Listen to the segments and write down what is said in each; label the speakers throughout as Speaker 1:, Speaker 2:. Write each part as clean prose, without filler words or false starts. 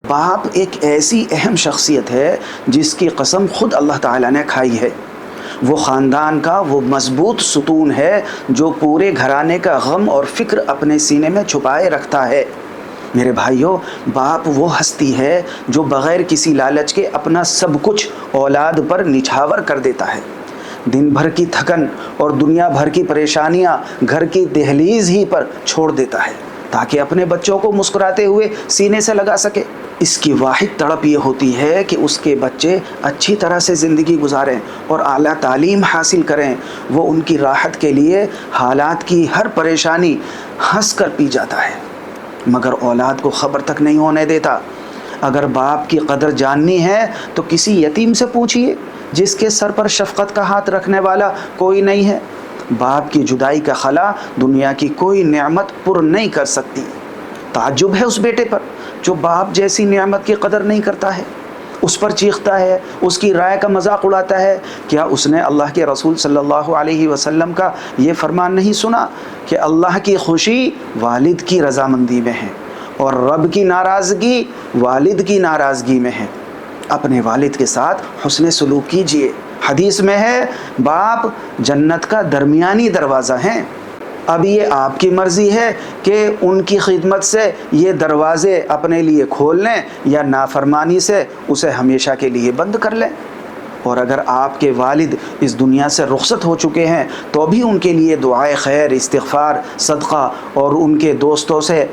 Speaker 1: باپ ایک ایسی اہم شخصیت ہے جس کی قسم خود اللہ تعالیٰ نے کھائی ہے۔ وہ خاندان کا وہ مضبوط ستون ہے جو پورے گھرانے کا غم اور فکر اپنے سینے میں چھپائے رکھتا ہے۔ میرے بھائیوں، باپ وہ ہستی ہے جو بغیر کسی لالچ کے اپنا سب کچھ اولاد پر نچھاور کر دیتا ہے۔ دن بھر کی تھکن اور دنیا بھر کی پریشانیاں گھر کی دہلیز ہی پر چھوڑ دیتا ہے تاکہ اپنے بچوں کو مسکراتے ہوئے سینے سے لگا سکے۔ اس کی واحد تڑپ یہ ہوتی ہے کہ اس کے بچے اچھی طرح سے زندگی گزاریں اور اعلیٰ تعلیم حاصل کریں۔ وہ ان کی راحت کے لیے حالات کی ہر پریشانی ہنس کر پی جاتا ہے، مگر اولاد کو خبر تک نہیں ہونے دیتا۔ اگر باپ کی قدر جاننی ہے تو کسی یتیم سے پوچھئے جس کے سر پر شفقت کا ہاتھ رکھنے والا کوئی نہیں ہے۔ باپ کی جدائی کا خلا دنیا کی کوئی نعمت پر نہیں کر سکتی۔ تعجب ہے اس بیٹے پر جو باپ جیسی نعمت کی قدر نہیں کرتا ہے، اس پر چیختا ہے، اس کی رائے کا مذاق اڑاتا ہے۔ کیا اس نے اللہ کے رسول صلی اللہ علیہ وسلم کا یہ فرمان نہیں سنا کہ اللہ کی خوشی والد کی رضامندی میں ہے اور رب کی ناراضگی والد کی ناراضگی میں ہے؟ اپنے والد کے ساتھ حسن سلوک کیجیے۔ حدیث میں ہے باپ جنت کا درمیانی دروازہ ہیں۔ اب یہ آپ کی مرضی ہے کہ ان کی خدمت سے یہ دروازے اپنے لیے کھول لیں یا نافرمانی سے اسے ہمیشہ کے لیے بند کر لیں۔ اور اگر آپ کے والد اس دنیا سے رخصت ہو چکے ہیں تو بھی ان کے لیے دعائے خیر، استغفار، صدقہ اور ان کے دوستوں سے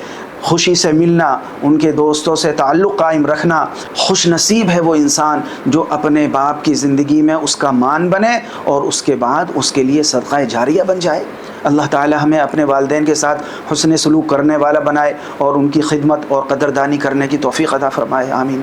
Speaker 1: خوشی سے ملنا، ان کے دوستوں سے تعلق قائم رکھنا۔ خوش نصیب ہے وہ انسان جو اپنے باپ کی زندگی میں اس کا مان بنے اور اس کے بعد اس کے لیے صدقہ جاریہ بن جائے۔ اللہ تعالی ہمیں اپنے والدین کے ساتھ حسن سلوک کرنے والا بنائے اور ان کی خدمت اور قدردانی کرنے کی توفیق عطا فرمائے۔ آمین۔